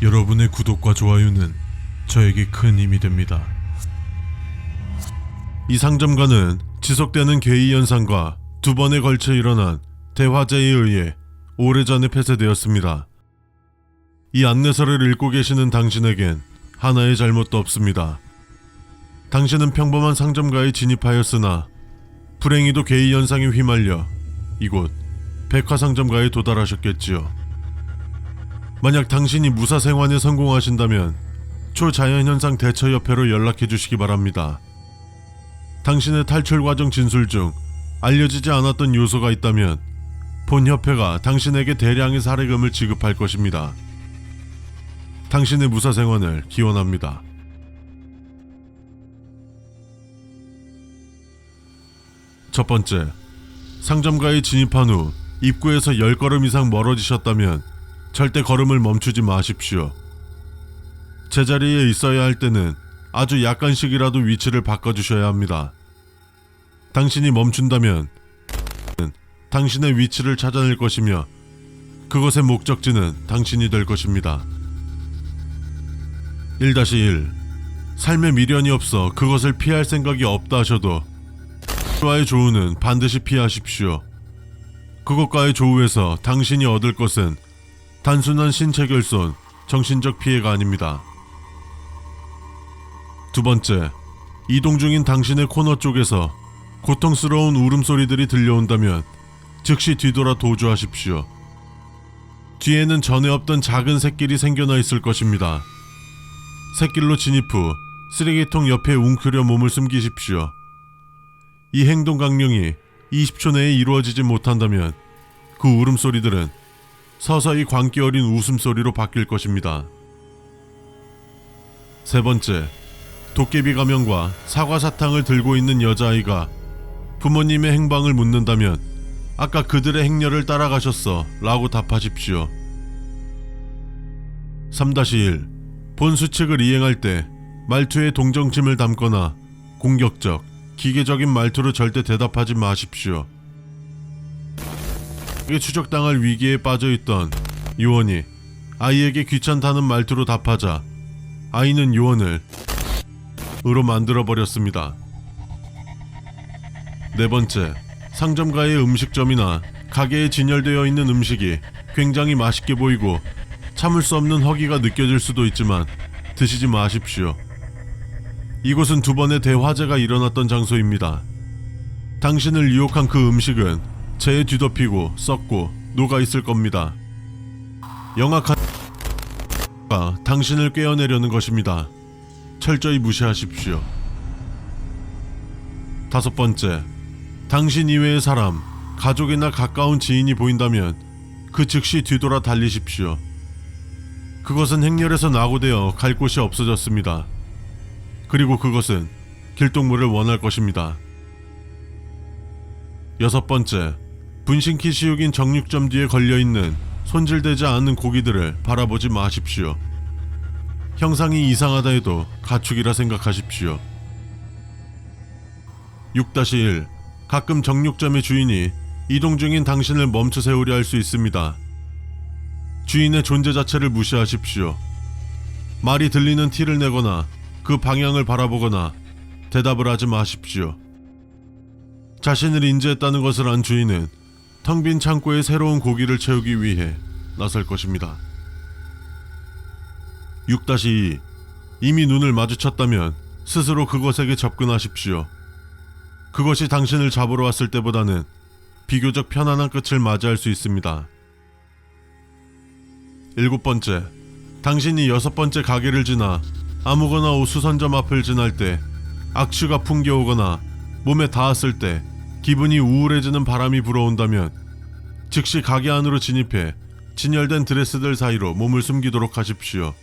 여러분의 구독과 좋아요는 저에게 큰 힘이 됩니다. 이 상점가는 지속되는 괴이 현상과 두 번에 걸쳐 일어난 대화재에 의해 오래전에 폐쇄되었습니다. 이 안내서를 읽고 계시는 당신에겐 하나의 잘못도 없습니다. 당신은 평범한 상점가에 진입하였으나 불행히도 괴이 현상에 휘말려 이곳 백화상점가에 도달하셨겠지요. 만약 당신이 무사생환에 성공하신다면 초자연현상 대처협회로 연락해 주시기 바랍니다. 당신의 탈출 과정 진술 중 알려지지 않았던 요소가 있다면 본 협회가 당신에게 대량의 사례금을 지급할 것입니다. 당신의 무사생환을 기원합니다. 첫 번째, 상점가에 진입한 후 입구에서 10걸음 이상 멀어지셨다면 절대 걸음을 멈추지 마십시오. 제자리에 있어야 할 때는 아주 약간씩이라도 위치를 바꿔주셔야 합니다. 당신이 멈춘다면 당신의 위치를 찾아낼 것이며 그것의 목적지는 당신이 될 것입니다. 1-1 삶에 미련이 없어 그것을 피할 생각이 없다 하셔도 그것과의 조우는 반드시 피하십시오. 그것과의 조우에서 당신이 얻을 것은 단순한 신체 결손, 정신적 피해가 아닙니다. 두 번째, 이동 중인 당신의 코너 쪽에서 고통스러운 울음소리들이 들려온다면 즉시 뒤돌아 도주하십시오. 뒤에는 전에 없던 작은 샛길이 생겨나 있을 것입니다. 샛길로 진입 후 쓰레기통 옆에 웅크려 몸을 숨기십시오. 이 행동 강령이 20초 내에 이루어지지 못한다면 그 울음소리들은 서서히 광기 어린 웃음소리로 바뀔 것입니다. 세 번째, 도깨비 가면과 사과 사탕을 들고 있는 여자아이가 부모님의 행방을 묻는다면 아까 그들의 행렬을 따라가셨어 라고 답하십시오. 3-1 본 수칙을 이행할 때 말투에 동정심을 담거나 공격적, 기계적인 말투로 절대 대답하지 마십시오. 추적당할 위기에 빠져있던 요원이 아이에게 귀찮다는 말투로 답하자 아이는 요원을 으로 만들어버렸습니다. 네 번째, 상점가의 음식점이나 가게에 진열되어 있는 음식이 굉장히 맛있게 보이고 참을 수 없는 허기가 느껴질 수도 있지만 드시지 마십시오. 이곳은 두 번의 대화재가 일어났던 장소입니다. 당신을 유혹한 그 음식은 재에 뒤덮이고 썩고 녹아있을 겁니다. 영악한 당신을 꿰어내려는 것입니다. 철저히 무시하십시오. 다섯 번째, 당신 이외의 사람, 가족이나 가까운 지인이 보인다면 그 즉시 뒤돌아 달리십시오. 그것은 행렬에서 낙오되어 갈 곳이 없어졌습니다. 그리고 그것은 길동무를 원할 것입니다. 여섯 번째, 분신키 시육인 정육점 뒤에 걸려있는 손질되지 않은 고기들을 바라보지 마십시오. 형상이 이상하다 해도 가축이라 생각하십시오. 6-1 가끔 정육점의 주인이 이동 중인 당신을 멈춰 세우려 할 수 있습니다. 주인의 존재 자체를 무시하십시오. 말이 들리는 티를 내거나 그 방향을 바라보거나 대답을 하지 마십시오. 자신을 인지했다는 것을 안 주인은 텅 빈 창고에 새로운 고기를 채우기 위해 나설 것입니다. 6-2 이미 눈을 마주쳤다면 스스로 그것에게 접근하십시오. 그것이 당신을 잡으러 왔을 때보다는 비교적 편안한 끝을 맞이할 수 있습니다. 7번째, 당신이 6번째 가게를 지나 아무거나 옷수선점 앞을 지날 때 악취가 풍겨오거나 몸에 닿았을 때 기분이 우울해지는 바람이 불어온다면 즉시 가게 안으로 진입해 진열된 드레스들 사이로 몸을 숨기도록 하십시오.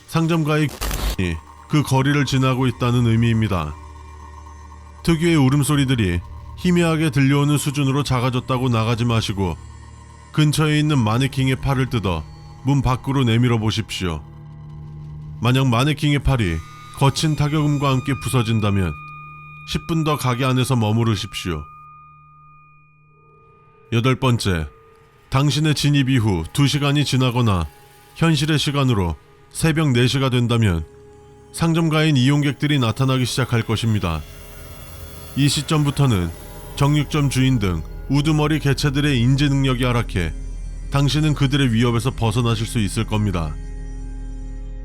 상점가의 그 거리를 지나고 있다는 의미입니다. 특유의 울음소리들이 희미하게 들려오는 수준으로 작아졌다고 나가지 마시고 근처에 있는 마네킹의 팔을 뜯어 문 밖으로 내밀어 보십시오. 만약 마네킹의 팔이 거친 타격음과 함께 부서진다면 10분 더 가게 안에서 머무르십시오. 8번째, 당신의 진입 이후 2시간이 지나거나 현실의 시간으로 새벽 4시가 된다면 상점가인 이용객들이 나타나기 시작할 것입니다. 이 시점부터는 정육점 주인 등 우두머리 개체들의 인지 능력이 하락해 당신은 그들의 위협에서 벗어나실 수 있을 겁니다.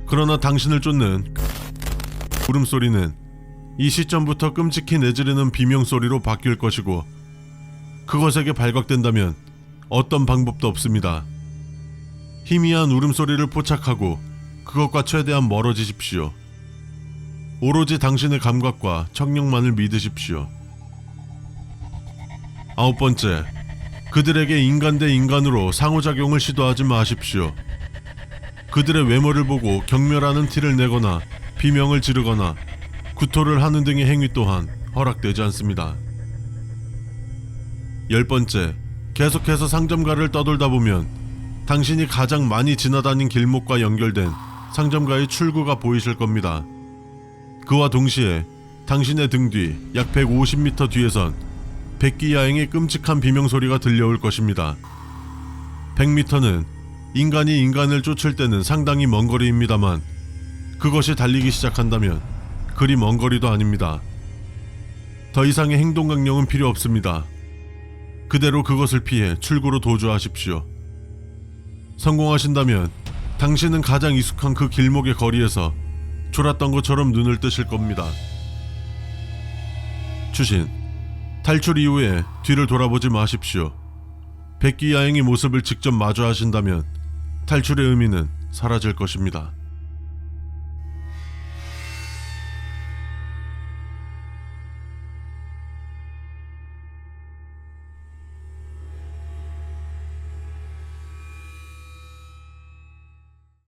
그러나 당신을 쫓는 울음소리는 이 시점부터 끔찍히 내지르는 비명소리로 바뀔 것이고, 그것에게 발각된다면 어떤 방법도 없습니다. 희미한 울음소리를 포착하고 그것과 최대한 멀어지십시오. 오로지 당신의 감각과 청력만을 믿으십시오. 9번째, 그들에게 인간 대 인간으로 상호작용을 시도하지 마십시오. 그들의 외모를 보고 경멸하는 티를 내거나 비명을 지르거나 구토를 하는 등의 행위 또한 허락되지 않습니다. 10번째, 계속해서 상점가를 떠돌다 보면 당신이 가장 많이 지나다닌 길목과 연결된 상점가의 출구가 보이실 겁니다. 그와 동시에 당신의 등 뒤 약 150m 뒤에선 백기야행의 끔찍한 비명소리가 들려올 것입니다. 100m는 인간이 인간을 쫓을 때는 상당히 먼 거리입니다만, 그것이 달리기 시작한다면 그리 먼 거리도 아닙니다. 더 이상의 행동 강령은 필요 없습니다. 그대로 그것을 피해 출구로 도주하십시오. 성공하신다면 당신은 가장 익숙한 그 길목의 거리에서 졸았던 것처럼 눈을 뜨실 겁니다. 추신, 탈출 이후에 뒤를 돌아보지 마십시오. 백기야행의 모습을 직접 마주하신다면 탈출의 의미는 사라질 것입니다.